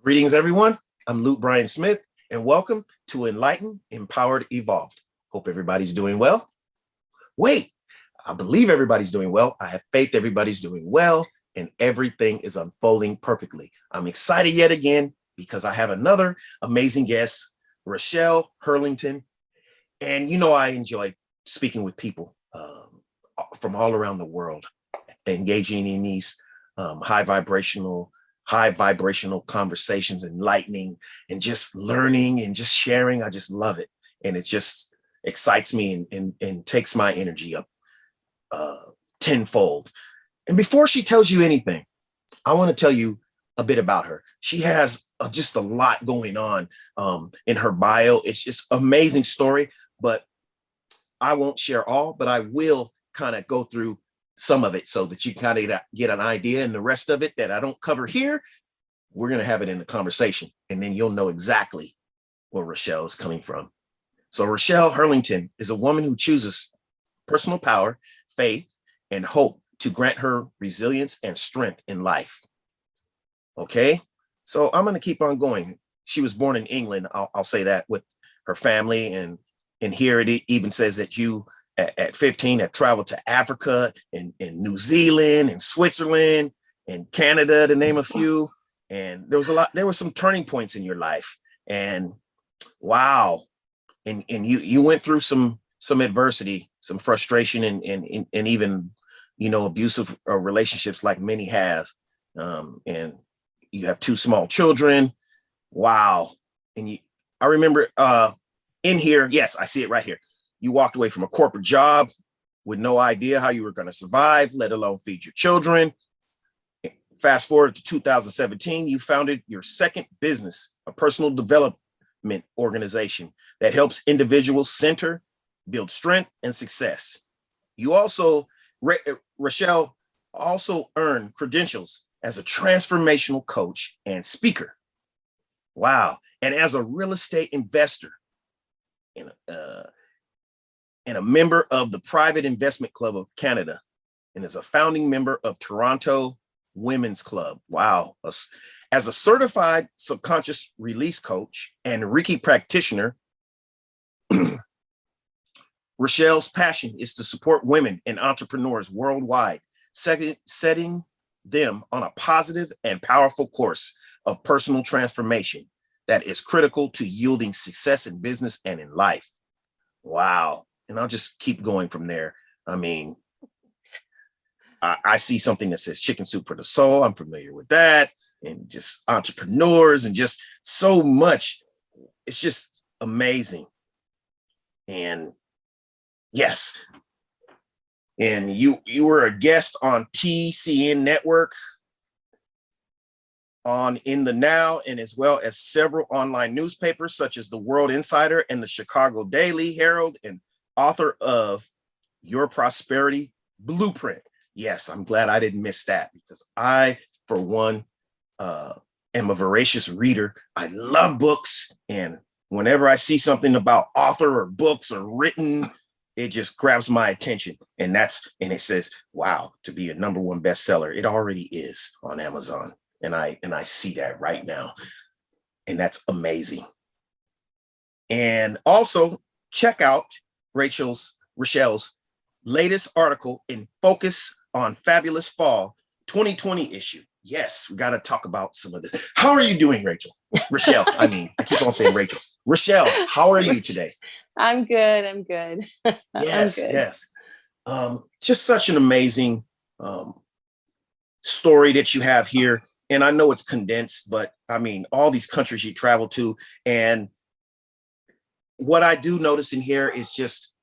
Greetings, everyone. I'm Luke Bryan Smith, and welcome to Enlightened, Empowered, Evolved. Hope everybody's doing well. Wait, I believe everybody's doing well. I have faith everybody's doing well, and everything is unfolding perfectly. I'm excited yet again because I have another amazing guest, Raschell Harlingten. And you know, I enjoy speaking with people from all around the world, engaging in these high vibrational conversations, enlightening and just learning and just sharing. I just love it. And it just excites me and takes my energy up tenfold. And before she tells you anything, I want to tell you a bit about her. She has just a lot going on in her bio. It's just amazing story, but I won't share all, but I will kind of go through some of it so that you kind of get an idea, and the rest of it that I don't cover here, we're going to have it in the conversation, and then you'll know exactly where Raschell is coming from. So Raschell Harlingten is a woman who chooses personal power, faith, and hope to grant her resilience and strength in life. Okay, so I'm going to keep on going. She was born in England, I'll say that, with her family, and here it even says that you at 15 have traveled to Africa and New Zealand and Switzerland and Canada, to name a few. And there were some turning points in your life, and wow. And you went through some adversity, some frustration, and even, abusive relationships like many have. And you have two small children. Wow. And I remember in here, yes, I see it right here. You walked away from a corporate job with no idea how you were going to survive, let alone feed your children. Fast forward to 2017, you founded your second business, a personal development organization that helps individuals center, build strength, and success. You also, Raschell, also earned credentials as a transformational coach and speaker. Wow. And as a real estate investor and a member of the Private Investment Club of Canada, and is a founding member of Toronto Women's Club. Wow. As a certified subconscious release coach and Reiki practitioner, Raschell's passion is to support women and entrepreneurs worldwide, setting them on a positive and powerful course of personal transformation that is critical to yielding success in business and in life. Wow. And I'll just keep going from there. I mean, I see something that says chicken soup for the soul. I'm familiar with that. And just entrepreneurs and just so much. It's just amazing. And yes. And you were a guest on TCN Network, on In the Now, and as well as several online newspapers such as the World Insider and the Chicago Daily Herald, and author of Your Prosperity Blueprint. Yes, I'm glad I didn't miss that, because I, for one, am a voracious reader. I love books, and whenever I see something about author or books or written, it just grabs my attention. And it says, wow, to be a #1 bestseller. It already is on Amazon. And I see that right now. And that's amazing. And also check out Raschell's latest article in Focus on Fabulous Fall 2020 issue. Yes, we got to talk about some of this. How are you doing, Rachel? Raschell, I keep on saying Rachel. Raschell, how are you today? I'm good. Yes, I'm good. yes. Just such an amazing story that you have here. And I know it's condensed, but I mean, all these countries you travel to. And what I do notice in here is just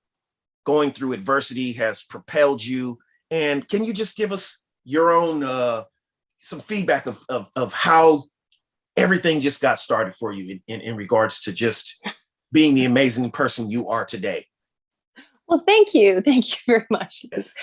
going through adversity has propelled you. And can you just give us your own, some feedback of how everything just got started for you in regards to just being the amazing person you are today? Well, thank you. Thank you very much. Yes.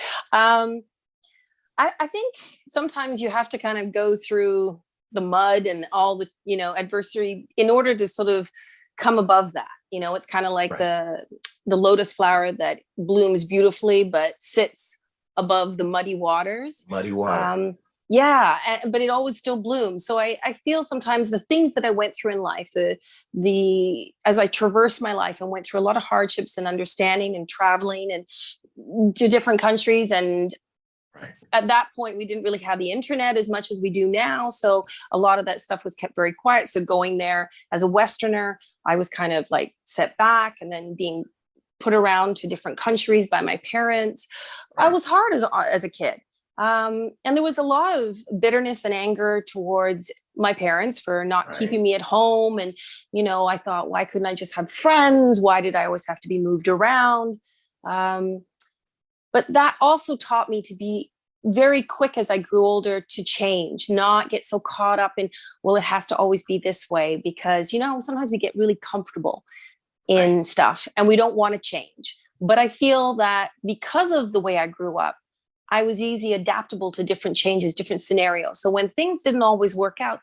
I think sometimes you have to kind of go through the mud and all the, adversity in order to sort of come above that. It's kind of like Right. the lotus flower that blooms beautifully, but sits above the muddy waters. Muddy water. Yeah, but it always still blooms. So I feel sometimes the things that I went through in life, the as I traversed my life and went through a lot of hardships and understanding and traveling and to different countries. And Right. at that point, we didn't really have the internet as much as we do now. So a lot of that stuff was kept very quiet. So going there as a Westerner, I was kind of like set back, and then being put around to different countries by my parents. I Right. was hard as a kid. And there was a lot of bitterness and anger towards my parents for not Right. keeping me at home. And, I thought, why couldn't I just have friends? Why did I always have to be moved around? Um, but that also taught me to be very quick as I grew older to change, not get so caught up in, well, it has to always be this way, because, sometimes we get really comfortable Right. in stuff and we don't want to change. But I feel that because of the way I grew up, I was easy adaptable to different changes, different scenarios. So when things didn't always work out,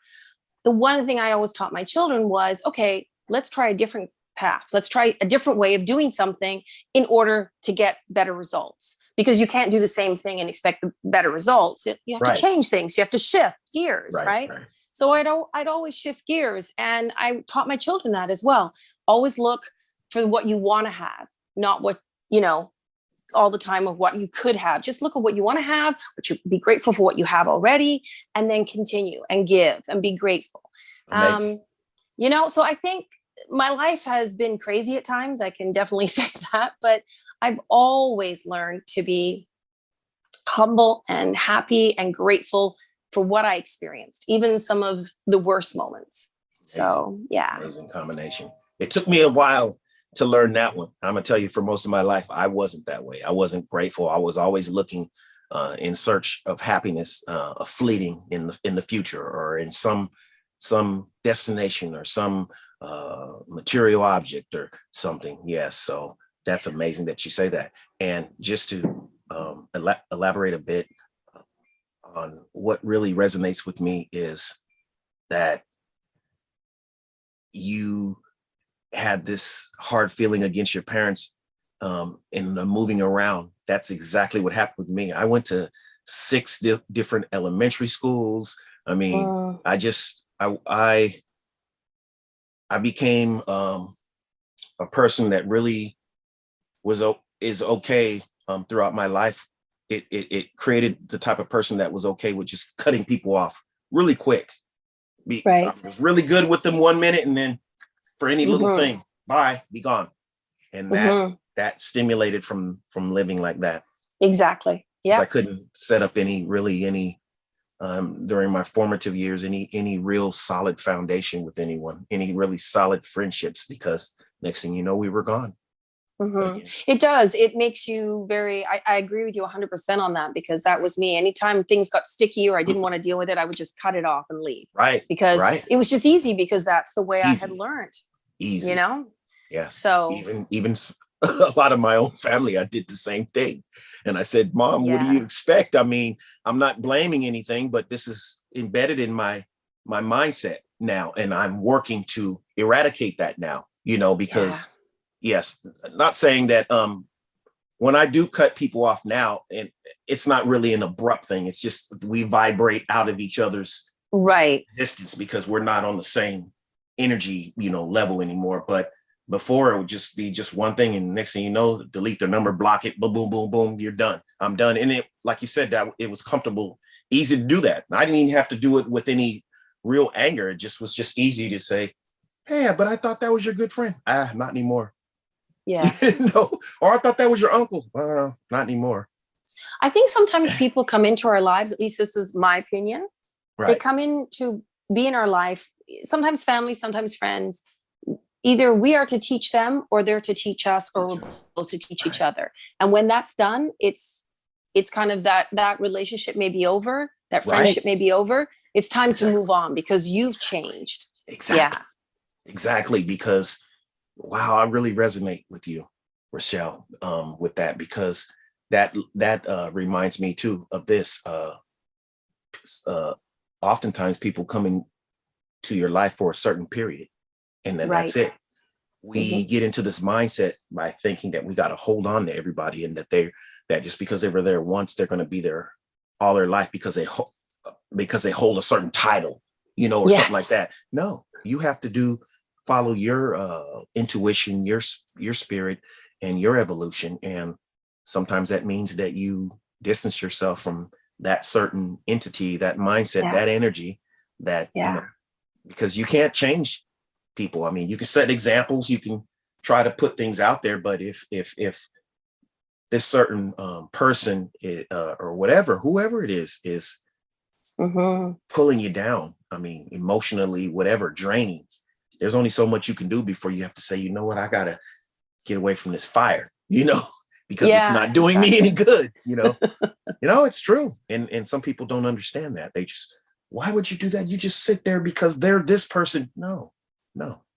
the one thing I always taught my children was, okay, let's try a different path. Let's try a different way of doing something in order to get better results. Because you can't do the same thing and expect better results. You have to Right. change things. You have to shift gears, Right. right? Right. So I'd always shift gears. And I taught my children that as well. Always look for what you want to have, not what, all the time of what you could have. Just look at what you want to have, be grateful for what you have already, and then continue and give and be grateful. Amazing. So I think my life has been crazy at times. I can definitely say that, but I've always learned to be humble and happy and grateful for what I experienced, even some of the worst moments. Amazing. So, yeah. Amazing combination. It took me a while to learn that one. I'm gonna tell you, for most of my life, I wasn't that way. I wasn't grateful. I was always looking in search of happiness, of fleeting in the future, or in some destination, or some material object or something. Yes, so that's amazing that you say that. And just to elaborate a bit on what really resonates with me is that you had this hard feeling against your parents in the moving around. That's exactly what happened with me. I went to six different elementary schools. I mean, Mm, I became a person that really is okay throughout my life. It created the type of person that was okay with just cutting people off really quick. I right. was really good with them 1 minute, and then for any little Mm-hmm. thing, bye, be gone. And Mm-hmm. that stimulated from living like that, Exactly. because I Yeah. couldn't set up any during my formative years, any real solid foundation with anyone, any really solid friendships, because next thing you know, we were gone Hmm. again. It does. It makes you I agree with you 100% on that, because that Right. was me. Anytime things got sticky or I didn't want to deal with it, I would just cut it off and leave, Right. because Right. it was just easy, because that's the way I had Easy. learned, you Easy. know? Yes. So, Even a lot of my own family, I did the same thing. And I said, Mom, what do you yeah. expect? I mean, I'm not blaming anything, but this is embedded in my mindset now, and I'm working to eradicate that now, Yeah. because yes, not saying that when I do cut people off now, and it's not really an abrupt thing. It's just we vibrate out of each other's Right. distance, because we're not on the same energy, level anymore. But before, it would just be just one thing, and next thing you know, delete their number, block it, boom, boom, boom, boom, you're done. I'm done. And it, like you said, that it was comfortable, easy to do that. I didn't even have to do it with any real anger. It just was just easy to say, hey, but I thought that was your good friend. Not anymore. Yeah. No, or I thought that was your uncle. Not anymore. I think sometimes people come into our lives, at least this is my opinion. They Right. come in to be in our life, sometimes family, sometimes friends. Either we are to teach them, or they're to teach us, or we're both to teach each Right. other. And when that's done, it's kind of that relationship may be over, that Right. friendship may be over. It's time to Exactly. move on, because you've Exactly. changed. Exactly. Yeah. Exactly. Because wow, I really resonate with you, Raschell, with that, because that reminds me too of this. Uh, Oftentimes people come into your life for a certain period, and then that's Right. it. Mm-hmm. We get into this mindset by thinking that we got to hold on to everybody, and that just because they were there once, they're going to be there all their life, because because they hold a certain title, or Yes. something like that. No, you have to follow your intuition, your spirit, and your evolution. And sometimes that means that you distance yourself from that certain entity, that mindset, that energy, that, because you can't change people. I mean, you can set examples, you can try to put things out there, but if this certain person or whatever, whoever it is pulling you down, I mean, emotionally, whatever, draining, there's only so much you can do before you have to say, you know what, I gotta get away from this fire, because it's not doing me any good, it's true. And some people don't understand that. They just, why would you do that? You just sit there because they're this person. No,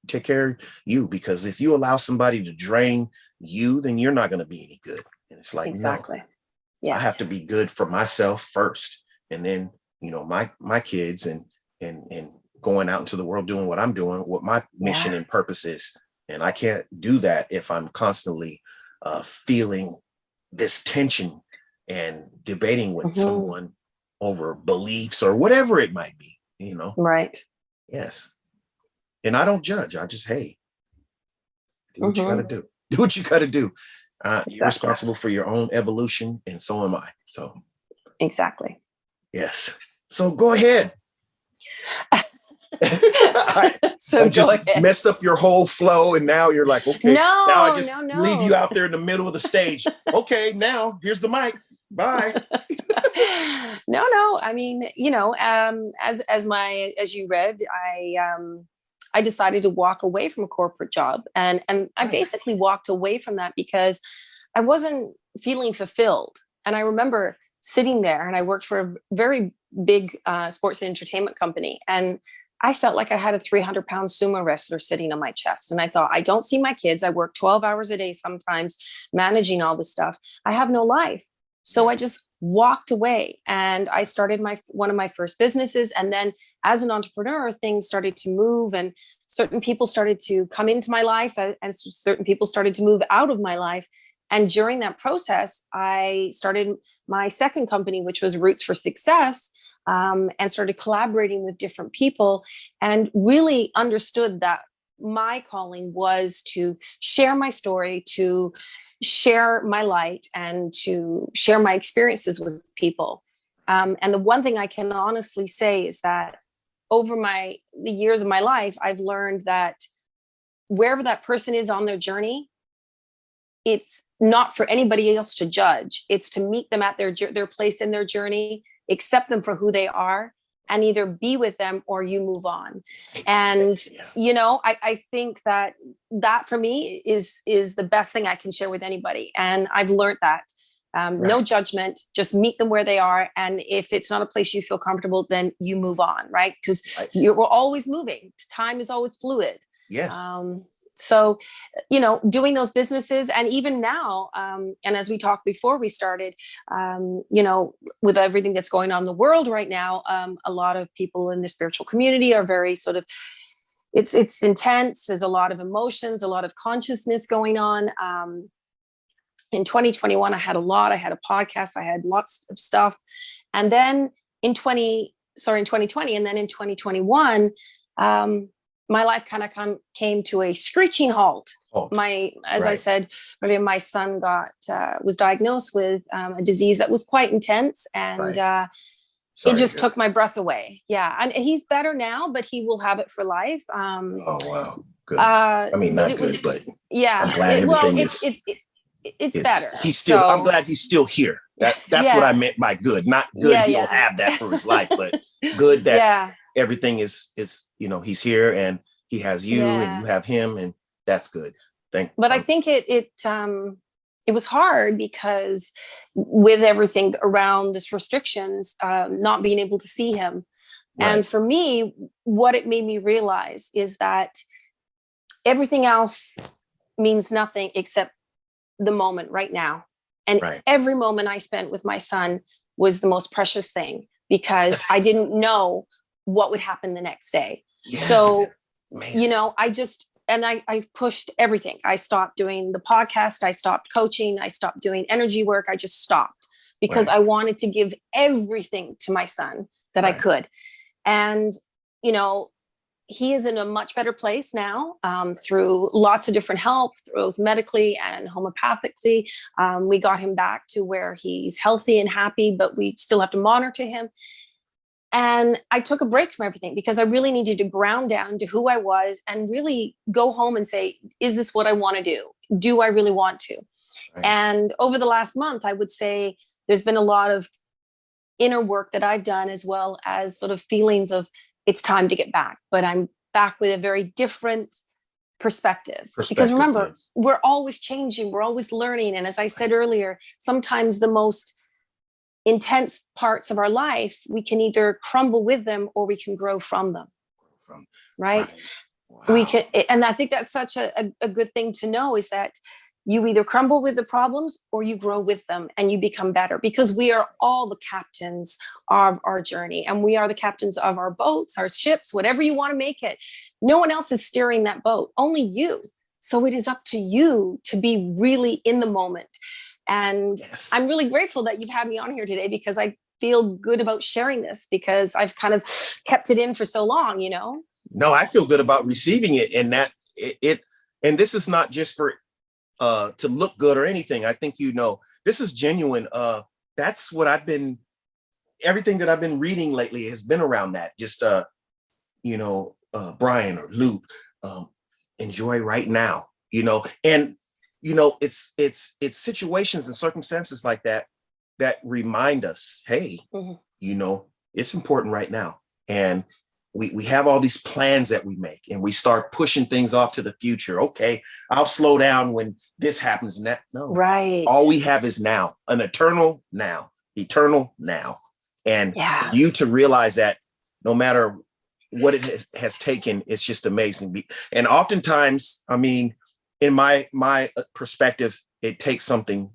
take care of you, because if you allow somebody to drain you, then you're not going to be any good. And it's like, no, I have to be good for myself first. And then, my kids and going out into the world, doing what I'm doing, what my mission and purpose is. And I can't do that if I'm constantly feeling this tension and debating with someone over beliefs or whatever it might be, Right. Yes. And I don't judge. I just, hey, do what you got to do. Do what you got to do. You're responsible for your own evolution, and so am I. So. Exactly. Yes. So go ahead. So I just messed up your whole flow, and now you're like, okay, now I just leave you out there in the middle of the stage. Okay, now here's the mic. Bye. No. I mean, as you read, I decided to walk away from a corporate job, and I basically walked away from that because I wasn't feeling fulfilled. And I remember sitting there, and I worked for a very big sports and entertainment company, and I felt like I had a 300-pound sumo wrestler sitting on my chest. And I thought, I don't see my kids. I work 12 hours a day, sometimes managing all this stuff. I have no life. So I just walked away, and I started one of my first businesses. And then as an entrepreneur, things started to move, and certain people started to come into my life, and certain people started to move out of my life. And during that process, I started my second company, which was Roots for Success, and started collaborating with different people, and really understood that my calling was to share my story, to share my light, and to share my experiences with people. And the one thing I can honestly say is that over the years of my life, I've learned that wherever that person is on their journey, it's not for anybody else to judge. It's to meet them at their place in their journey, accept them for who they are, and either be with them or you move on. And, I think that for me is the best thing I can share with anybody. And I've learned that. No judgment, just meet them where they are. And if it's not a place you feel comfortable, then you move on, right? Because we're always moving. Time is always fluid. Yes. So, doing those businesses, and even now, and as we talked before we started, with everything that's going on in the world right now, a lot of people in the spiritual community are very sort of, it's intense. There's a lot of emotions, a lot of consciousness going on. In 2021, I had a a podcast, I had lots of stuff. And then in 2020, and then in 2021, my life kind of came to a screeching halt. I said earlier, my son was diagnosed with a disease that was quite intense, and it just took my breath away. Yeah, and he's better now, but he will have it for life. Oh wow, good. I mean, not good, but yeah. I'm glad it's better. He's still. I'm glad he's still here. That's what I meant by good. Not good. He'll have that for his life, but good that everything is he's here, and he has you, and you have him, and that's good. But I think it was hard because with everything around this restrictions, not being able to see him. Right. And for me, what it made me realize is that everything else means nothing except the moment right now. And every moment I spent with my son was the most precious thing, because I didn't know what would happen the next day. Yes. So, amazing. I pushed everything. I stopped doing the podcast. I stopped coaching. I stopped doing energy work. I just stopped because I wanted to give everything to my son, that I Right. could. And, you know, he is in a much better place now, through lots of different help, both medically and homeopathically. We got him back to where he's healthy and happy, but we still have to monitor him. And I took a break from everything because I really needed to ground down to who I was and really go home and say, is this what I want to do? Do I really want to? Right. And over the last month, I would say there's been a lot of inner work that I've done, as well as sort of feelings of it's time to get back. But I'm back with a very different perspective. Because remember, Yes. we're always changing, we're always learning. And as I said earlier, sometimes the most intense parts of our life, we can either crumble with them or we can grow from them. From Right. Wow. We can, and I think that's such a good thing to know, is that you either crumble with the problems or you grow with them and you become better, because we are all the captains of our journey, and we are the captains of our boats, our ships, whatever you want to make it. No one else is steering that boat, only you. So it is up to you to be really in the moment. And Yes. I'm really grateful that you've had me on here today, because I feel good about sharing this, because I've kind of kept it in for so long, you know? No, I feel good about receiving it, and that it and this is not just for to look good or anything. I think, you know, this is genuine. That's what everything that I've been reading lately has been around that. Just you know, Brian or Luke, enjoy right now, you know. And you know, it's situations and circumstances like that that remind us, hey, you know, it's important right now. And we have all these plans that we make, and we start pushing things off to the future. Okay, I'll slow down when this happens and that. No, Right. all we have is now, an eternal now. And for you to realize that no matter what it has taken, it's just amazing. And oftentimes, I mean, in my perspective, it takes something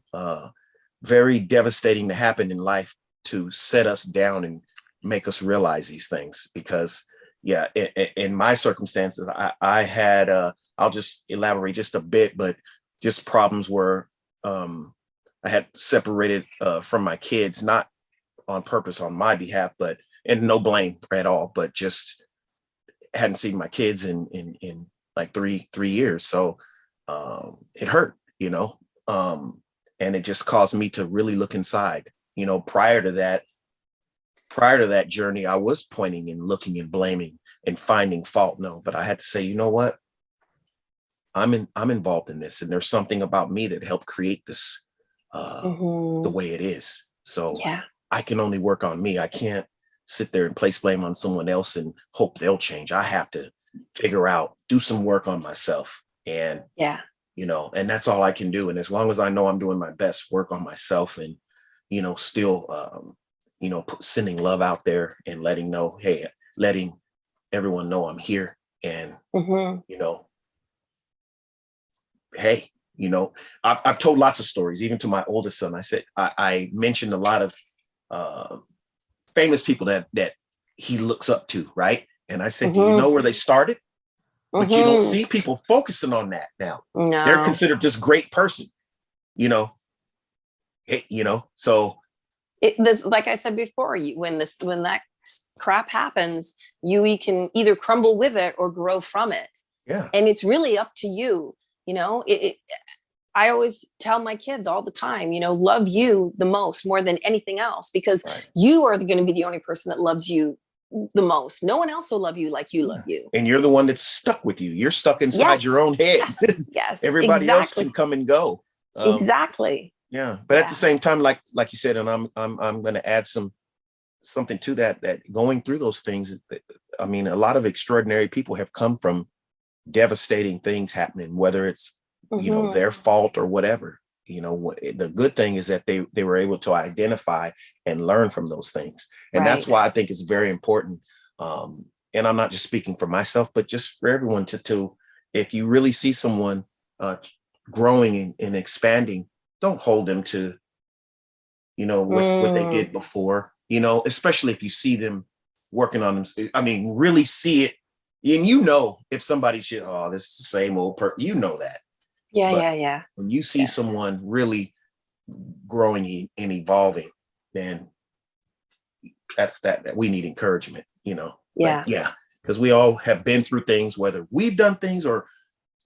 very devastating to happen in life to set us down and make us realize these things. Because yeah, in my circumstances, I had I'll just elaborate just a bit, but just problems where I had separated from my kids, not on purpose on my behalf, but, and no blame at all, but just hadn't seen my kids in like three years. So it hurt, you know, and it just caused me to really look inside. You know, prior to that journey, I was pointing and looking and blaming and finding fault. No, but I had to say, you know what? I'm involved in this, and there's something about me that helped create this the way it is. So Yeah. I can only work on me. I can't sit there and place blame on someone else and hope they'll change. I have to figure out, do some work on myself. And Yeah. you know, and that's all I can do. And as long as I know I'm doing my best, work on myself, and you know, still you know, sending love out there and letting everyone know I'm here. And you know, hey, you know, I've told lots of stories, even to my oldest son. I said, I mentioned a lot of famous people that he looks up to, right? And I said, do you know where they started? But you don't see people focusing on that now. No. They're considered this great person, you know. You know, so This, like I said before, when that crap happens, you can either crumble with it or grow from it. Yeah. And it's really up to you. You know, I always tell my kids all the time, you know, love you the most, more than anything else, because you are going to be the only person that loves you the most. No one else will love you like you love you. And you're the one that's stuck with you. You're stuck inside your own head. Yes. Everybody else can come and go. Exactly. Yeah. But at the same time, like you said, and I'm going to add something to that going through those things. I mean, a lot of extraordinary people have come from devastating things happening, whether it's, you know, their fault or whatever. You know, the good thing is that they were able to identify and learn from those things. And that's why I think it's very important. And I'm not just speaking for myself, but just for everyone to if you really see someone growing and expanding, don't hold them to, you know, what they did before, you know, especially if you see them working on them. I mean, really see it. And you know, if somebody should, oh, this is the same old person, you know that. Yeah. When you see someone really growing and evolving, then that we need encouragement, you know. Yeah. Like, yeah, because we all have been through things, whether we've done things or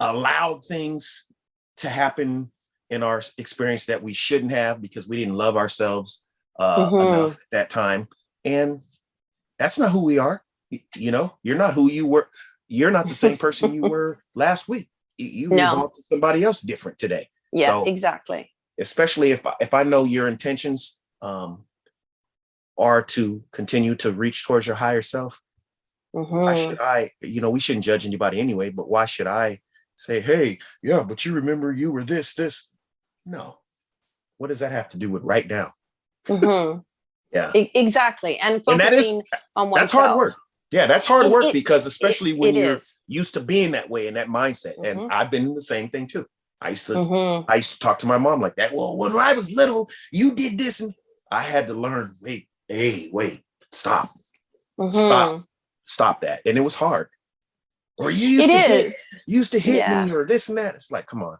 allowed things to happen in our experience that we shouldn't have because we didn't love ourselves enough at that time. And that's not who we are. You know, you're not who you were. You're not the same person you were last week. You evolved to somebody else different today. Yeah, so, exactly. Especially if I know your intentions are to continue to reach towards your higher self. Why should I, you know, we shouldn't judge anybody anyway, but why should I say, hey, yeah, but you remember you were this? No. What does that have to do with right now? Yeah. Exactly. And focusing on oneself. That's hard work. Yeah, that's hard work because especially when you're used to being that way in that mindset. And I've been in the same thing too. I used to talk to my mom like that. Well, when I was little, you did this. And I had to learn, wait, stop that. And it was hard. Or you used to hit me or this and that. It's like, come on.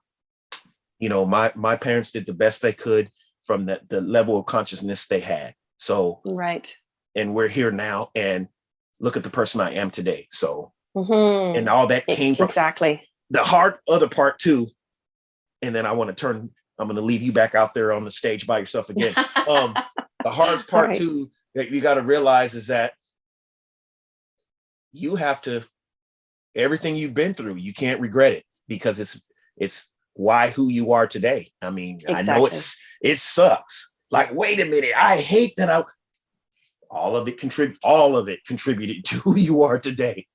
You know, my parents did the best they could from the level of consciousness they had. So, and we're here now and look at the person I am today. So, and all that came from the hard other part too. And then I'm going to leave you back out there on the stage by yourself again. The hard part too, that you got to realize is that you have to, everything you've been through, you can't regret it because it's why who you are today. I mean, I know it sucks. Like, wait a minute, I hate that all of it contributed to who you are today.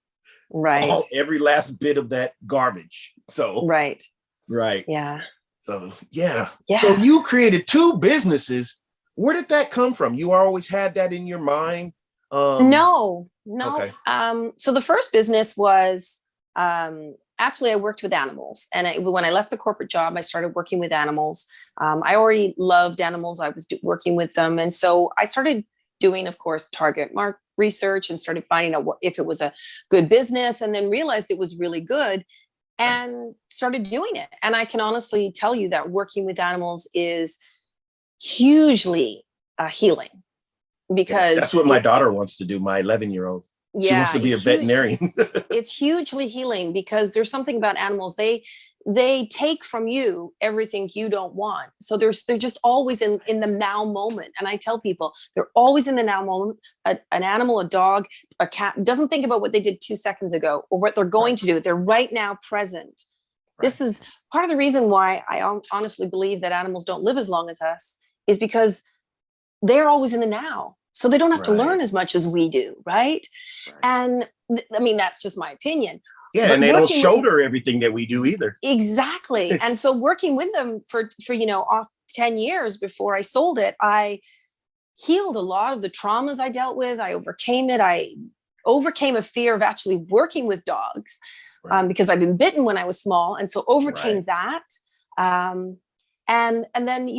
Right. Every last bit of that garbage. So right. Yeah. So yeah. So you created 2 businesses. Where did that come from? You always had that in your mind? No. Okay. So the first business was actually I worked with animals, and when I left the corporate job, I started working with animals. I already loved animals. I was working with them, and so I started doing, of course, target market research and started finding out if it was a good business, and then realized it was really good, and started doing it. And I can honestly tell you that working with animals is hugely healing. Because that's what my daughter wants to do, my 11-year-old. She wants to be a veterinarian. It's hugely healing because there's something about animals. They take from you everything you don't want. So they're just always in the now moment. And I tell people they're always in the now moment. An animal, a dog, a cat doesn't think about what they did 2 seconds ago or what they're going to do. They're right now present. This is part of the reason why I honestly believe that animals don't live as long as us, is because they're always in the now. So they don't have to learn as much as we do, right? And I mean, that's just my opinion. Yeah, but and they don't shoulder everything that we do either. Exactly. And so working with them for 10 years before I sold it, I healed a lot of the traumas I dealt with. I overcame it. I overcame a fear of actually working with dogs because I've been bitten when I was small. And so overcame that. And then,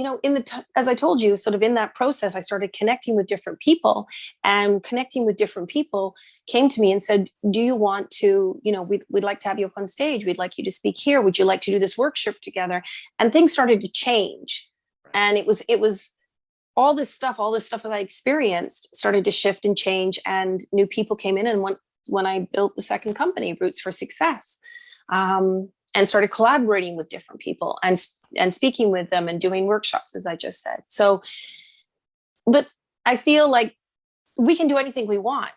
as I told you, sort of in that process, I started connecting with different people, and connecting with different people came to me and said, do you want to, we'd like to have you up on stage. We'd like you to speak here. Would you like to do this workshop together? And things started to change. And it was all this stuff that I experienced started to shift and change, and new people came in. And when I built the second company, Roots for Success, and started collaborating with different people and speaking with them and doing workshops, as I just said. So, but I feel like we can do anything we want.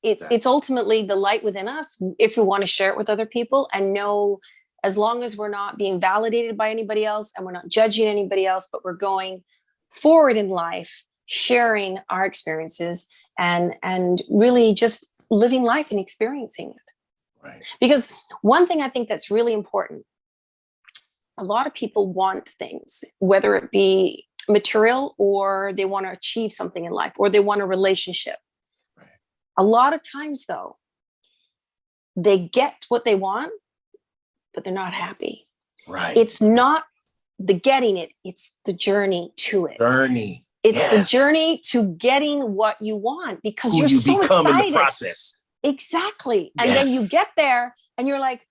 It's ultimately the light within us, if we want to share it with other people, and know, as long as we're not being validated by anybody else and we're not judging anybody else, but we're going forward in life, sharing our experiences and really just living life and experiencing it. Right. Because one thing I think that's really important, a lot of people want things, whether it be material or they want to achieve something in life or they want a relationship. Right. A lot of times, though, they get what they want, but they're not happy. Right. It's not the getting it, it's the journey to it. It's the journey to getting what you want, because you're so excited. In the process. Exactly. And then you get there and you're like,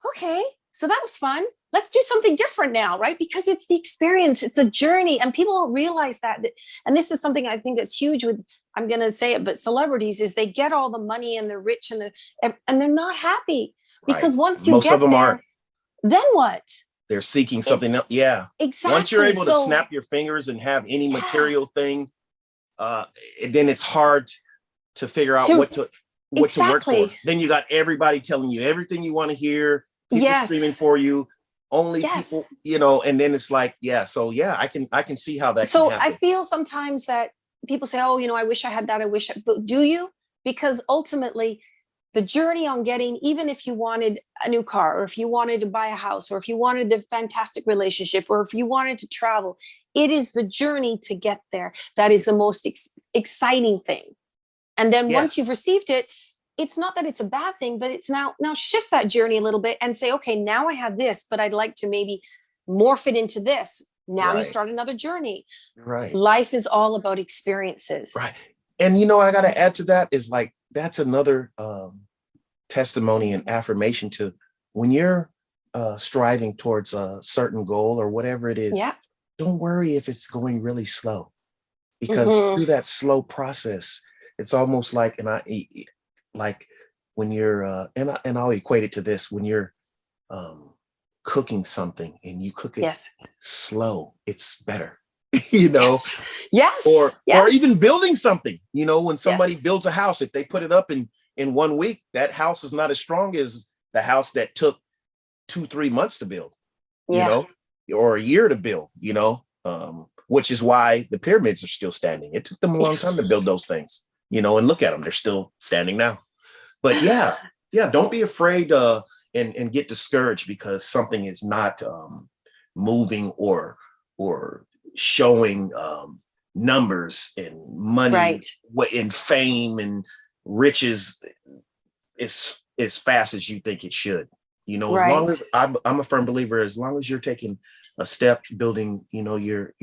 okay, so that was fun. Let's do something different now, right? Because it's the experience, it's the journey. And people don't realize that. And this is something I think that's huge with I'm going to say it, but celebrities is they get all the money and they're rich and they're not happy Right. because once you Most of get them there, aren't. then what? They're seeking something else. Yeah. Exactly. Once you're able to So, snap your fingers and have any yeah, material thing, then it's hard to figure out to what to work for. exactly. Then you got everybody telling you everything you want to hear, people screaming Yes. for you, only people, Yes. and then it's like, yeah, so yeah, I can see how that can So I happen. feel sometimes that people say, oh, I wish I had that. But do you? Because ultimately, the journey on getting, even if you wanted a new car, or if you wanted to buy a house, or if you wanted the fantastic relationship, or if you wanted to travel, it is the journey to get there that is the most exciting thing. And then once you've Yes. received it, it's not that it's a bad thing, but it's now shift that journey a little bit and say, okay, now I have this, but I'd like to maybe morph it into this. Now you Right. start another journey. Right. Life is all about experiences. Right. And I got to add to that is like, that's another testimony and affirmation to when you're striving towards a certain goal or whatever it is. Yeah. Don't worry if it's going really slow, because through that slow process, it's almost like, like when you're, and I'll equate it to this, when you're cooking something and you cook it Yes. slow, it's better, you know. Yes. Or Yes. even building something, when somebody Yes. builds a house, if they put it up in 1 week, that house is not as strong as the house that took 2-3 months to build, Yeah. or a year to build, which is why the pyramids are still standing. It took them a long time to build those things, and look at them, they're still standing now. But yeah, don't be afraid and get discouraged because something is not moving or showing numbers and money, Right. and fame and riches as fast as you think it should. As long as I'm a firm believer, as long as you're taking a step, building, your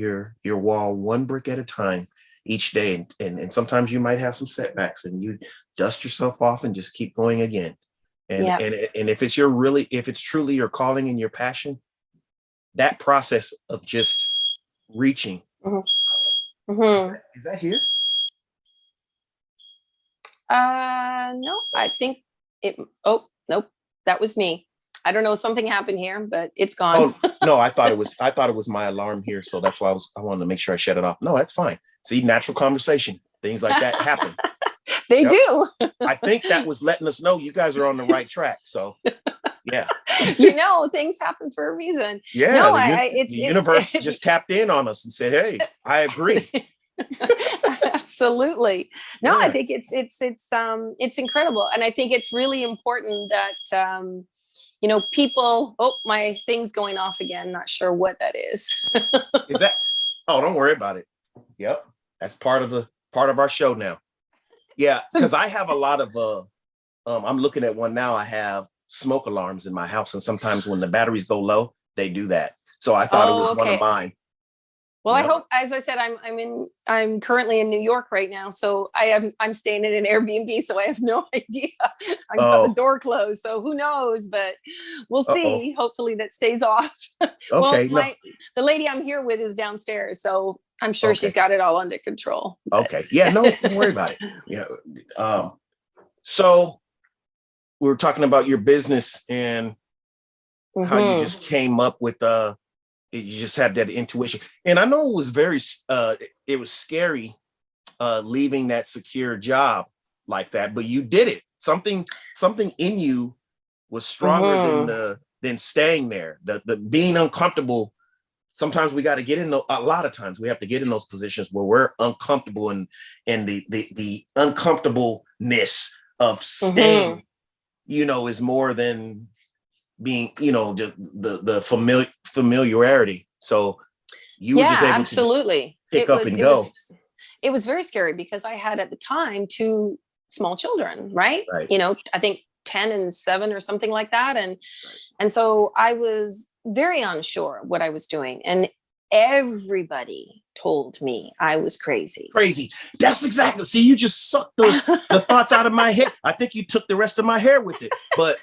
wall one brick at a time each day, and sometimes you might have some setbacks, and you dust yourself off and just keep going again. And if it's truly your calling and your passion, that process of just reaching. Is that here? No, I think it. Oh, nope, that was me. I don't know. Something happened here, but it's gone. Oh no, I thought it was my alarm here, so that's why I wanted to make sure I shut it off. No, that's fine. See, natural conversation, things like that happen. They do. I think that was letting us know you guys are on the right track. So yeah. Things happen for a reason. Yeah. No, the universe just tapped in on us and said, hey, I agree. Absolutely. No, Yeah. I think it's incredible. And I think it's really important that people, my thing's going off again. Not sure what that is. Is that, oh, don't worry about it. Yep. That's part of our show now. Yeah. Cause I have a lot of, I'm looking at one now. I have smoke alarms in my house. And sometimes when the batteries go low, they do that. So I thought it was one of mine. Well, yep. I hope, as I said, I'm currently in New York right now. So I'm staying in an Airbnb. So I have no idea. I got the door closed. So who knows, but we'll see. Hopefully that stays off. Okay. Well, the lady I'm here with is downstairs. So I'm sure she's got it all under control. But. Okay. Yeah, no, don't worry about it. Yeah. So we were talking about your business and how you just came up with you just had that intuition. And I know it was it was scary leaving that secure job like that, but you did it. Something in you was stronger than staying there. The being uncomfortable. Sometimes we got to get in a lot of times we have to get in those positions where we're uncomfortable, and the uncomfortableness of staying, is more than being, the familiarity. So you were just able absolutely. to pick up and go. It was very scary because I had at the time 2 small children, right? Right. I think 10 and 7 or something like that. And so I was very unsure what I was doing. And everybody told me I was crazy. Crazy. That's exactly. See, you just sucked the thoughts out of my head. I think you took the rest of my hair with it. But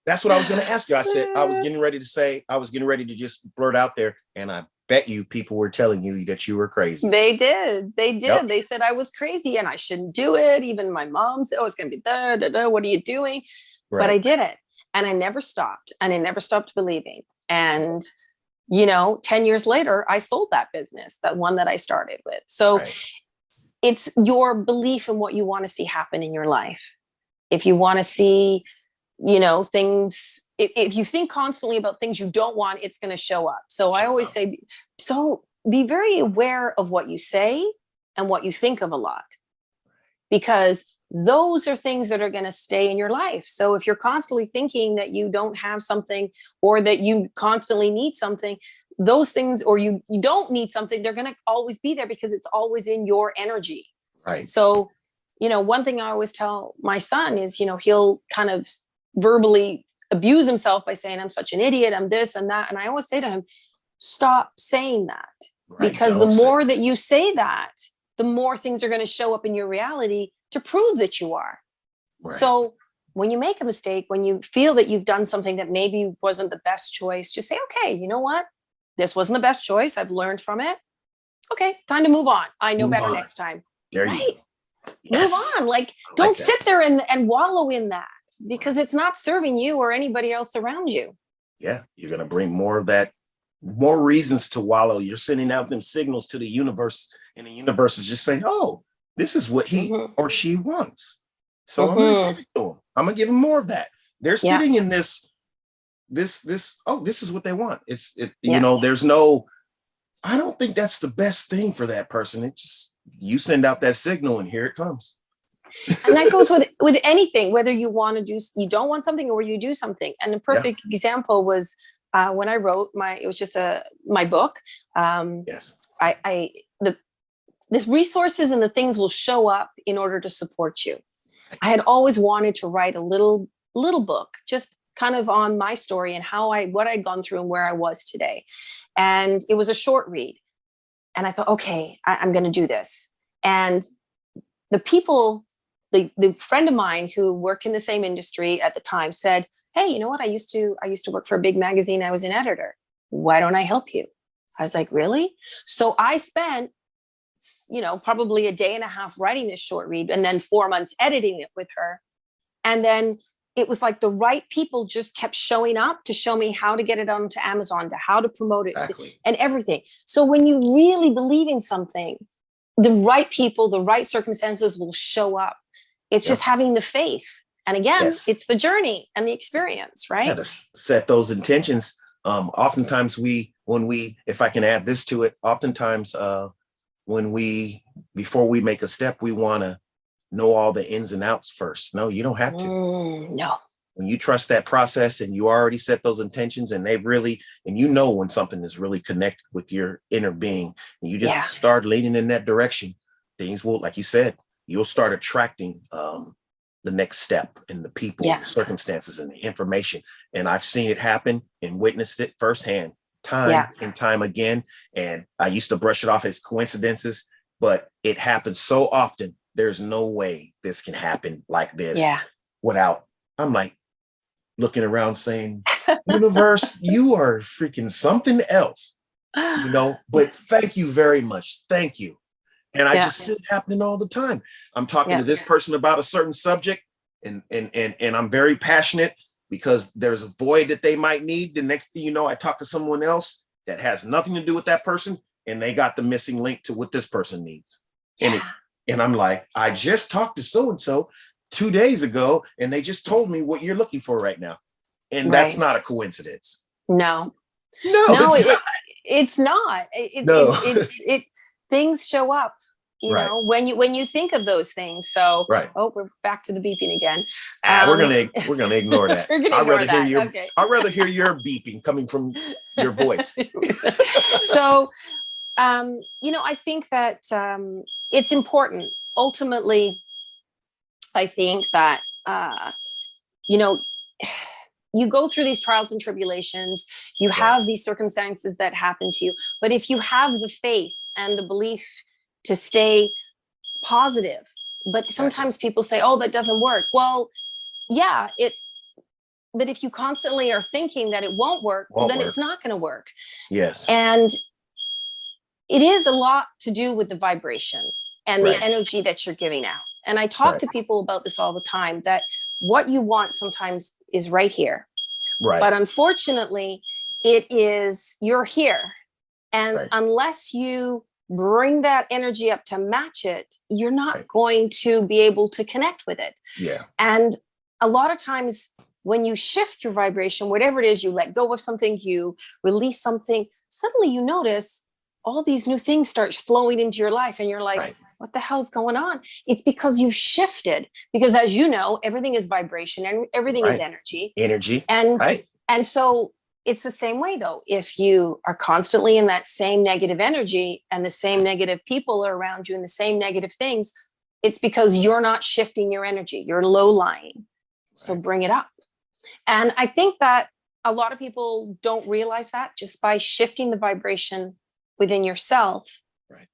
that's what I was going to ask you. I said, I was getting ready to just blurt out there, and I bet you people were telling you that you were crazy. They did. They did. Yep. They said I was crazy and I shouldn't do it. Even my mom said, oh, it's going to be da, da, da. What are you doing? But I Right. did it. And I never stopped. And I never stopped believing. And, you know, 10 years later, I sold that business, that one that I started with. So Right. it's your belief in what you want to see happen in your life. If you want to see, you know, things, if you think constantly about things you don't want, it's going to show up. So I always say, so be very aware of what you say and what you think of a lot, because those are things that are going to stay in your life. So if you're constantly thinking that you don't have something, or that you constantly need something, those things, or you don't need something, they're going to always be there because it's always in your energy. Right. So, you know, one thing I always tell my son is, you know, he'll kind of verbally abuse himself by saying, I'm such an idiot, I'm this and that. And I always say to him, stop saying that. Right. Because the Don't say more that you say that, the more things are going to show up in your reality to prove that you are. Right. So when you make a mistake, when you feel that you've done something that maybe wasn't the best choice, just say, okay, you know what? This wasn't the best choice. I've learned from it. Okay, time to move on. I know Move better on. next time. There Right? you go. Yes. Move on. Like, I don't like that. sit there and wallow in that, because it's not serving you or anybody else around you. Yeah. You're going to bring more of that, more reasons to wallow. You're sending out them signals to the universe, and the universe is just saying, oh, this is what he or she wants. So I'm going to give it to them. I'm going to give them more of that. They're sitting in this, oh, this is what they want. You know, there's no, I don't think that's the best thing for that person. It's just, you send out that signal and here it comes. And that goes with anything, whether you want to do, you don't want something, or you do something. And the perfect example was when I wrote it was just my book. Yes. The resources and the things will show up in order to support you. I had always wanted to write a little book, just kind of on my story and what I'd gone through and where I was today. And it was a short read. And I thought, okay, I'm going to do this. And the people, the friend of mine who worked in the same industry at the time said, hey, you know what? I used to work for a big magazine. I was an editor. Why don't I help you? I was like, really? So I spent, you know, probably a day and a half writing this short read, and then 4 months editing it with her. And then it was like the right people just kept showing up to show me how to get it onto Amazon, to how to promote it, and everything. So when you really believe in something, the right people, the right circumstances will show up. It's just having the faith. And again, it's the journey and the experience, right? Yeah, to set those intentions. Oftentimes if I can add this to it, oftentimes before we make a step, we want to know all the ins and outs first. No, you don't have to. No. When you trust that process and you already set those intentions, and you know when something is really connected with your inner being, and you just start leaning in that direction, things will, like you said, you'll start attracting the next step, and the people, the circumstances, and the information. And I've seen it happen and witnessed it firsthand, time and time again. And I used to brush it off as coincidences, but it happens so often. There's no way this can happen like this without, I'm like looking around saying, universe, you are freaking something else, you know, but thank you very much. Thank you. And I just see it happening all the time. I'm talking to this person about a certain subject, and I'm very passionate because there's a void that they might need. The next thing you know, I talk to someone else that has nothing to do with that person, and they got the missing link to what this person needs. And I'm like, I just talked to so-and-so 2 days ago, and they just told me what you're looking for right now. And that's not a coincidence. No, it's not. Things show up, you know, when you think of those things. So, we're back to the beeping again. We're gonna ignore that. I'd rather hear your beeping coming from your voice. So, you know, I think that it's important. Ultimately, I think that you know, you go through these trials and tribulations, you have these circumstances that happen to you. But if you have the faith and the belief to stay positive, but sometimes people say, oh, that doesn't work. Well, but if you constantly are thinking that it won't work, then it's not going to work. Yes. And it is a lot to do with the vibration and Right. the energy that you're giving out. And I talk Right. to people about this all the time, that what you want sometimes is right here. Right. But unfortunately, you're here. And Right. unless you bring that energy up to match it, you're not Right. going to be able to connect with it. Yeah. And a lot of times when you shift your vibration, whatever it is, you let go of something, you release something, suddenly you notice all these new things start flowing into your life. And you're like, Right. what the hell's going on? It's because you've shifted. Because as you know, everything is vibration and everything is Right. energy. Energy. And Right. and so it's the same way though. If you are constantly in that same negative energy and the same negative people are around you and the same negative things, it's because you're not shifting your energy. You're low lying. So Right. bring it up. And I think that a lot of people don't realize that just by shifting the vibration within yourself Right.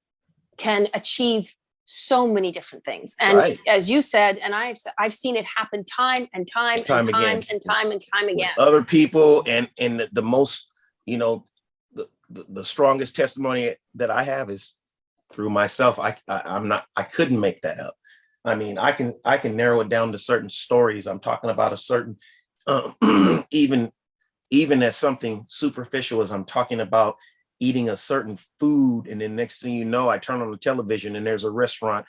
can achieve so many different things. And Right. as you said, and I've seen it happen time and time and time again. and time and time With again. other people, and the most, the strongest testimony that I have is through myself. I couldn't make that up. I mean, I can narrow it down to certain stories. I'm talking about a certain, even as something superficial as I'm talking about eating a certain food. And then next thing you know, I turn on the television and there's a restaurant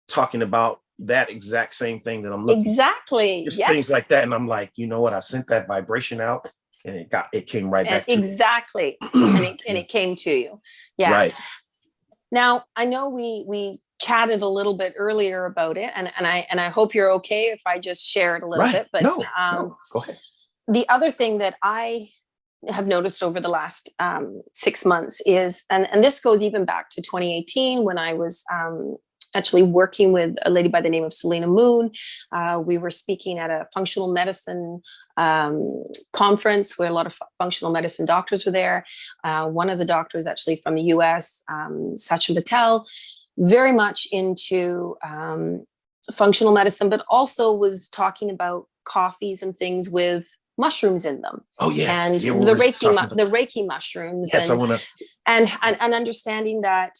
talking about that exact same thing that I'm looking for. Exactly. Just Yes. things like that. And I'm like, you know what? I sent that vibration out and it came right back to me. Exactly. and it came to you. Yeah. Right. Now, I know we chatted a little bit earlier about it, and I hope you're okay if I just share it a little Right. bit. But No, go ahead. The other thing that I have noticed over the last 6 months is, and this goes even back to 2018 when I was actually working with a lady by the name of Selena Moon. We were speaking at a functional medicine conference where a lot of functional medicine doctors were there. One of the doctors actually from the US, Sachin Patel, very much into functional medicine, but also was talking about coffees and things with mushrooms in them. Oh yes, and yeah, the Reiki mushrooms. Yes, and understanding that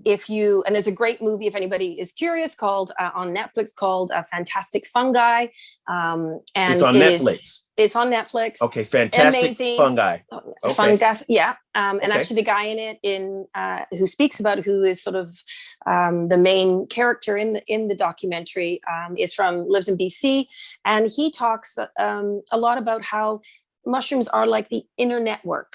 and there's a great movie, if anybody is curious, called on Netflix called Fantastic Fungi. And it's on Netflix. It's on Netflix. Okay, Fantastic Amazing. Fungi. Okay. Fungus, yeah. And Okay. actually the guy in it who speaks about it, who is sort of the main character in the documentary, lives in BC. And he talks a lot about how mushrooms are like the inner network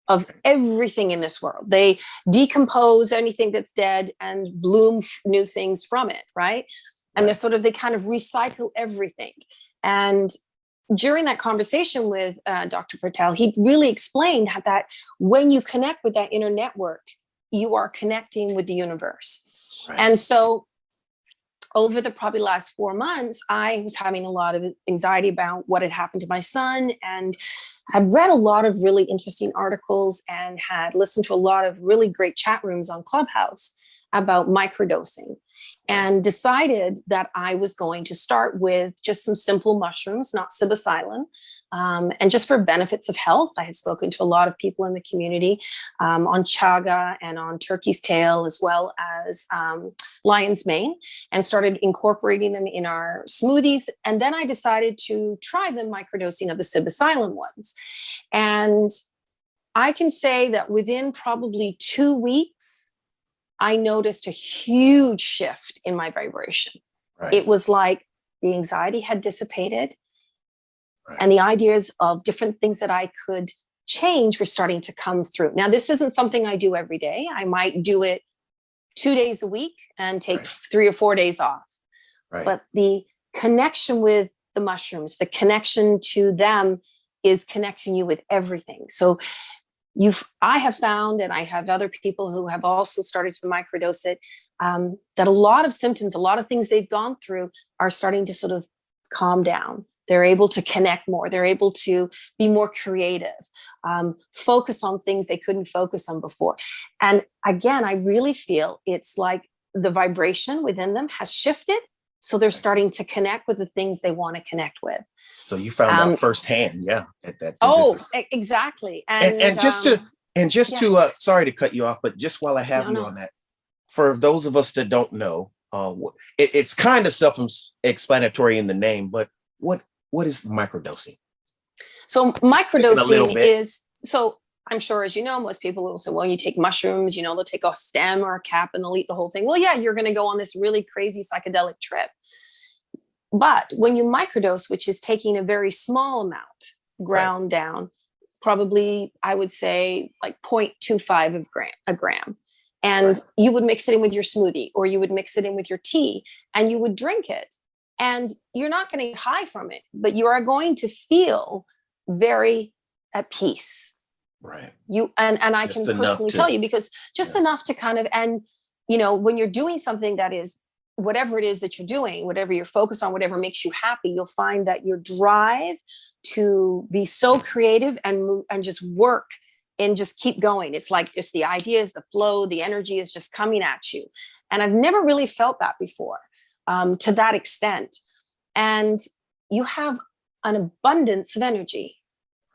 of everything in this world. They decompose anything that's dead and bloom new things from it, right? And they kind of recycle everything. And during that conversation with Dr. Patel, he really explained that when you connect with that inner network, you are connecting with the universe. Right. And so over the probably last 4 months, I was having a lot of anxiety about what had happened to my son, and had read a lot of really interesting articles and had listened to a lot of really great chat rooms on Clubhouse about microdosing, and decided that I was going to start with just some simple mushrooms, not psilocybin, and just for benefits of health. I had spoken to a lot of people in the community on chaga and on turkey's tail, as well as lion's mane, and started incorporating them in our smoothies. And then I decided to try the microdosing of the psilocybin ones. And I can say that within probably 2 weeks, I noticed a huge shift in my vibration. Right. It was like the anxiety had dissipated, and the ideas of different things that I could change were starting to come through. Now, this isn't something I do every day. I might do it 2 days a week and take 3 or 4 days off. Right. But the connection with the mushrooms, the connection to them is connecting you with everything. So I have found, and I have other people who have also started to microdose it, that a lot of symptoms, a lot of things they've gone through are starting to sort of calm down. They're able to connect more. They're able to be more creative, focus on things they couldn't focus on before. And again, I really feel it's like the vibration within them has shifted. So they're starting to connect with the things they want to connect with. So you found out firsthand, at that. Oh, exactly. And just And just Yeah. to, sorry to cut you off, but just while I have you No. on that, for those of us that don't know, it's kind of self-explanatory in the name, but what is microdosing? So Explain a little microdosing bit. is, so I'm sure, as you know, most people will say, well, you take mushrooms, they'll take a stem or a cap and they'll eat the whole thing. Well, yeah, you're going to go on this really crazy psychedelic trip. But when you microdose, which is taking a very small amount ground down, probably I would say like 0.25 of a gram. And you would mix it in with your smoothie, or you would mix it in with your tea, and you would drink it. And you're not going to get high from it, but you are going to feel very at peace. Right. And I Just can personally tell you, because just enough to kind of, and when you're doing something that is, whatever it is that you're doing, whatever you're focused on, whatever makes you happy, you'll find that your drive to be so creative and move and just work and just keep going. It's like just the ideas, the flow, the energy is just coming at you. And I've never really felt that before, to that extent. And you have an abundance of energy.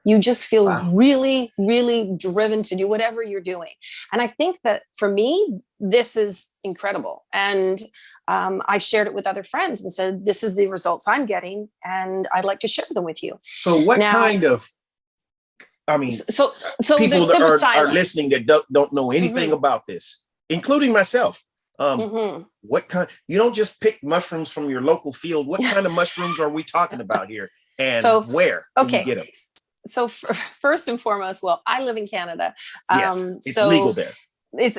You just feel really, really driven to do whatever you're doing. And I think that for me, this is incredible. And I've shared it with other friends and said, this is the results I'm getting, and I'd like to share them with you. So what kind of, I mean, so people that are listening that don't know anything about this, including myself. What kind, you don't just pick mushrooms from your local field. What kind of mushrooms are we talking about here? And where do you get them? So first and foremost, well, I live in Canada. Yes, it's legal there.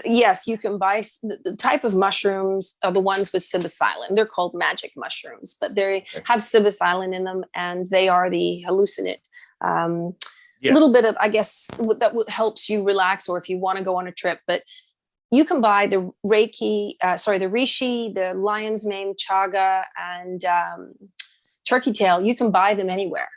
Yes, you can buy the type of mushrooms are the ones with psilocybin. They're called magic mushrooms, but they have psilocybin in them, and they are the hallucinate. A little bit of, I guess, that helps you relax, or if you want to go on a trip. But you can buy the the reishi, the lion's mane, chaga, and turkey tail. You can buy them anywhere.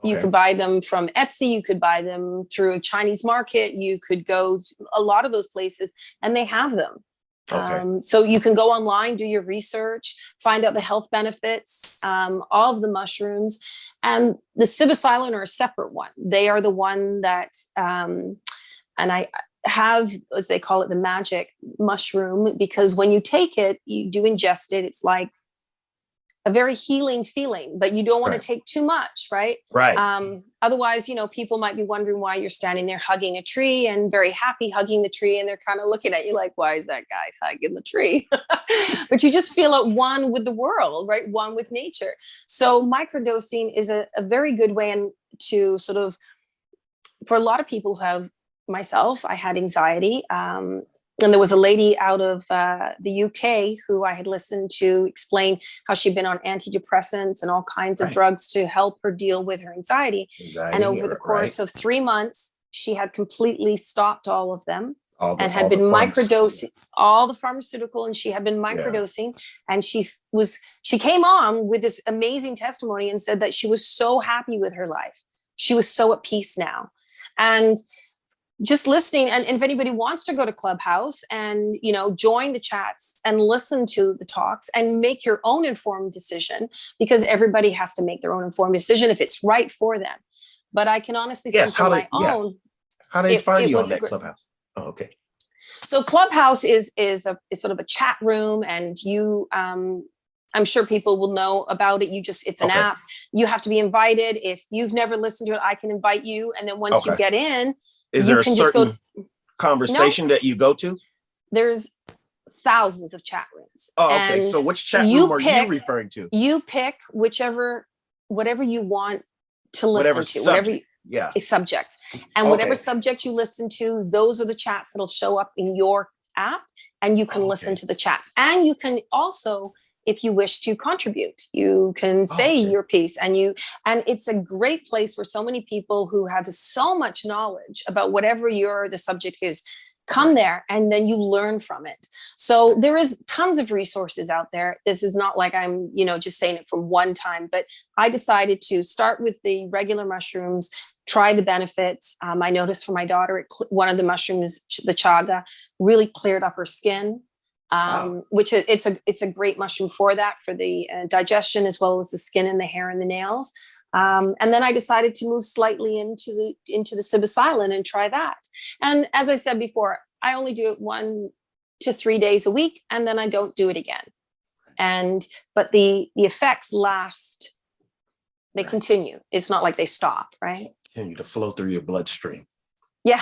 You could buy them from Etsy. You could buy them through a Chinese market. You could go a lot of those places, and they have them. So you can go online, do your research, find out the health benefits of the mushrooms. And the psilocybin are a separate one. They are the one that, and I have, as they call it, the magic mushroom, because when you take it, you do ingest it. It's like a very healing feeling, but you don't want to take too much, right? Otherwise, people might be wondering why you're standing there hugging a tree and very happy hugging the tree, and they're kind of looking at you like, why is that guy hugging the tree? But you just feel at one with the world, right? One with nature. So microdosing is a very good way to sort of, for a lot of people who have, myself, I had anxiety. And there was a lady out of the UK who I had listened to explain how she'd been on antidepressants and all kinds of drugs to help her deal with her anxiety. And over the course of 3 months, she had completely stopped all of them and had been microdosing all the pharmaceutical, and she had been microdosing. And she came on with this amazing testimony and said that she was so happy with her life. She was so at peace now. And just listening, and if anybody wants to go to Clubhouse and join the chats and listen to the talks and make your own informed decision, because everybody has to make their own informed decision if it's right for them. But I can honestly say for my own. How do they find you on that Clubhouse? Oh, okay. So Clubhouse is sort of a chat room, and you I'm sure people will know about it. It's an app. You have to be invited. If you've never listened to it, I can invite you, and then once you get in. Is there a certain conversation that you go to? There's thousands of chat rooms. Oh, okay. And so which chat room are you referring to? You pick whatever you want to listen to. Whatever subject. And whatever subject you listen to, those are the chats that'll show up in your app, and you can listen to the chats. And you can also, if you wish to contribute, you can say your piece, and it's a great place where so many people who have so much knowledge about whatever the subject is come there, and then you learn from it. So there is tons of resources out there. This is not like I'm, just saying it from one time, but I decided to start with the regular mushrooms, try the benefits. I noticed for my daughter, one of the mushrooms, the chaga, really cleared up her skin. Which it's a great mushroom for that, for the digestion, as well as the skin and the hair and the nails. And then I decided to move slightly into the psilocybin and try that. And as I said before, I only do it 1 to 3 days a week, and then I don't do it again. But the effects last, they continue. It's not like they stop, right? Continue to flow through your bloodstream. Yeah.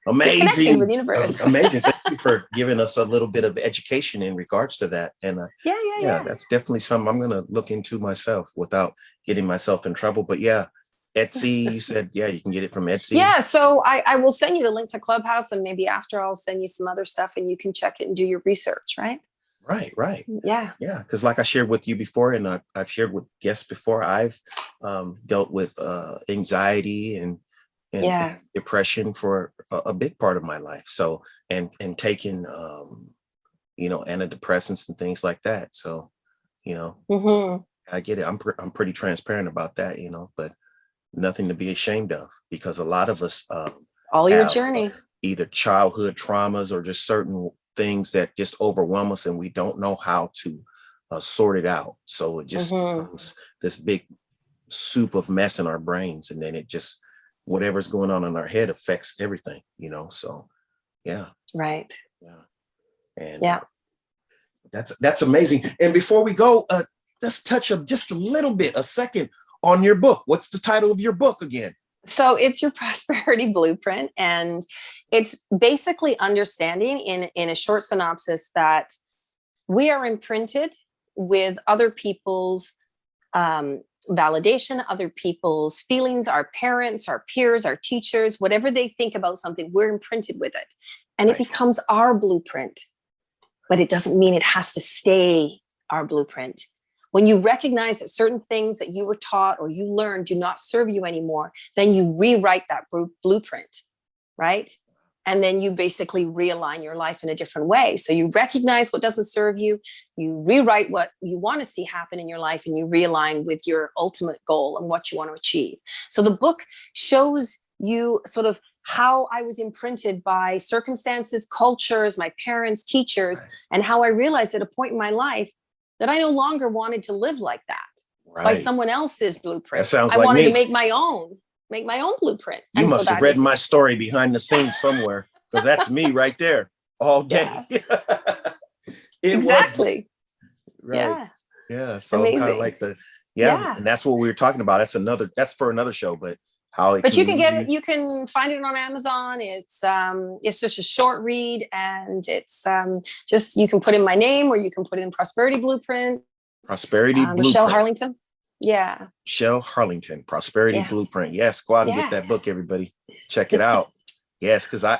Amazing. With the universe. Amazing. Thank you for giving us a little bit of education in regards to that. And yeah, that's definitely something I'm going to look into myself without getting myself in trouble. But yeah, Etsy, you said, you can get it from Etsy. Yeah. So I will send you the link to Clubhouse, and maybe after I'll send you some other stuff and you can check it and do your research, right? Right. Yeah. Yeah. Because like I shared with you before, and I've shared with guests before, I've dealt with anxiety and depression for a big part of my life. So, and taking, antidepressants and things like that. So, I get it. I'm pretty transparent about that, but nothing to be ashamed of, because a lot of us all your journey, either childhood traumas or just certain things that just overwhelm us, and we don't know how to sort it out. So it just becomes this big soup of mess in our brains, and then it just, whatever's going on in our head affects everything, so right. And that's amazing. And before we go, let's touch just a second on your book. What's the title of your book again? So it's your prosperity blueprint, and it's basically understanding in a short synopsis that we are imprinted with other people's validation, other people's feelings, our parents, our peers, our teachers, whatever they think about something, we're imprinted with it. And it becomes our blueprint, but it doesn't mean it has to stay our blueprint. When you recognize that certain things that you were taught or you learned do not serve you anymore, then you rewrite that blueprint, right? And then you basically realign your life in a different way. So you recognize what doesn't serve you, you rewrite what you want to see happen in your life, and you realign with your ultimate goal and what you want to achieve. So the book shows you sort of how I was imprinted by circumstances, cultures, my parents, teachers, and how I realized at a point in my life that I no longer wanted to live like that by someone else's blueprint. That sounds I like wanted me. to make my own blueprint. You must have read my story behind the scenes somewhere, because that's me right there all day. Exactly. Yeah. So I'm kind of like and that's what we were talking about. That's for another show, but you can get it. You can find it on Amazon. It's just a short read, and it's just, you can put in my name, or you can put in Prosperity Blueprint. Raschell Harlingten. Yeah. Raschell Harlingten, Prosperity Blueprint. Yes, go out and get that book, everybody. Check it out. Yes, because I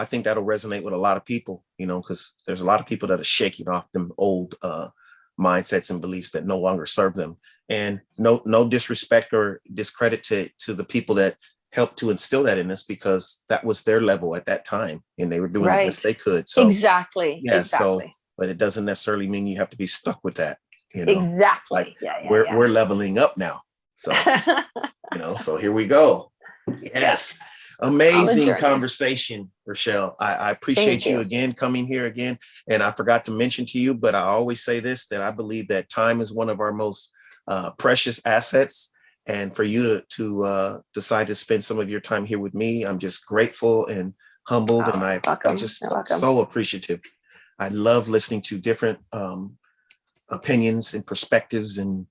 think that'll resonate with a lot of people, because there's a lot of people that are shaking off them old mindsets and beliefs that no longer serve them. And no disrespect or discredit to the people that helped to instill that in us, because that was their level at that time, and they were doing the best they could. So exactly. So, but it doesn't necessarily mean you have to be stuck with that. Exactly. We're leveling up now. So, so here we go. Yes. Amazing conversation, Raschell. I appreciate you again coming here again. And I forgot to mention to you, but I always say this, that I believe that time is one of our most precious assets. And for you to decide to spend some of your time here with me, I'm just grateful and humbled. And I'm just so appreciative. I love listening to different opinions and perspectives, and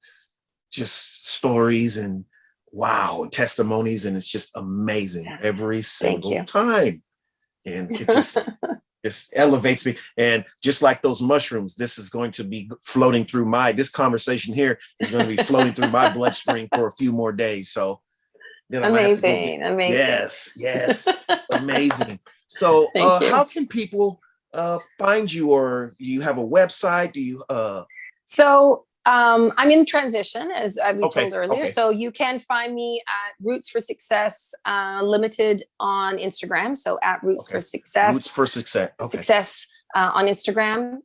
just stories and and testimonies, and it's just amazing every single time, and it just elevates me. And just like those mushrooms, this is going to be floating through this conversation here is going to be floating through my bloodstream for a few more days. So then amazing. Yes, amazing. So how can people find you, or do you have a website? Do you So I'm in transition, as we told earlier. So you can find me at Roots for Success Limited on Instagram. So at Roots for Success. Roots for Success. Success on Instagram.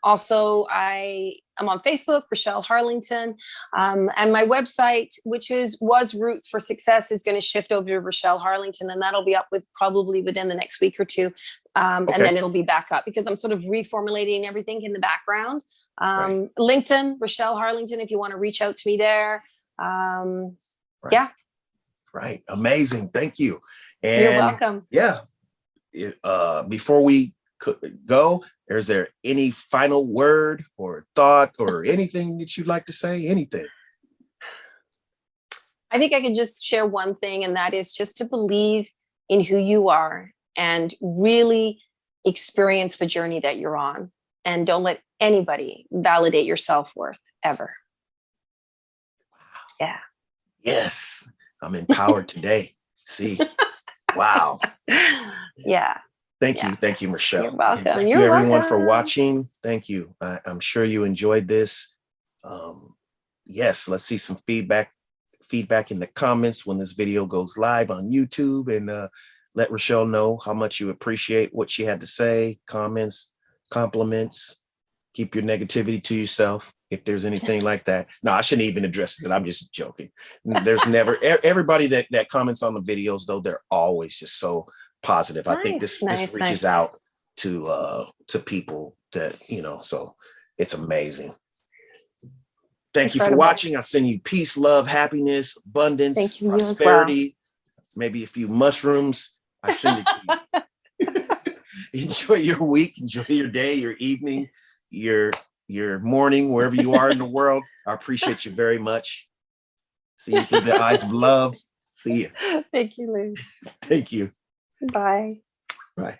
Also, I'm on Facebook, Raschell Harlingten. And my website, which was Roots for Success, is going to shift over to Raschell Harlingten, and that'll be up probably within the next week or two. And then it'll be back up, because I'm sort of reformulating everything in the background. LinkedIn, Raschell Harlingten, if you want to reach out to me there. Right. Amazing. Thank you. You're And welcome. yeah, before we go, is there any final word or thought or anything that you'd like to say? Anything? I think I could just share one thing, and that is just to believe in who you are and really experience the journey that you're on. And don't let anybody validate your self-worth ever. Yeah. Yes, I'm empowered today. See, wow. Yeah. Thank Yeah. you. Thank you, Raschell. You're welcome. And thank You're you, everyone, for welcome. watching. Thank you. I'm sure you enjoyed this. Yes, let's see some feedback in the comments when this video goes live on YouTube, and let Raschell know how much you appreciate what she had to say. Comments, compliments. Keep your negativity to yourself if there's anything like that. No, I shouldn't even address it. I'm just joking. There's never everybody that comments on the videos, though, they're always just so positive. I think this reaches out to people that, so it's amazing. Thank you for watching. I send you peace, love, happiness, abundance, prosperity, maybe a few mushrooms. I send it to you. Enjoy your week, enjoy your day, your evening, your morning, wherever you are in the world. I appreciate you very much. See you through the eyes of love. See you. Thank you, Lou. Thank you. Bye. Bye.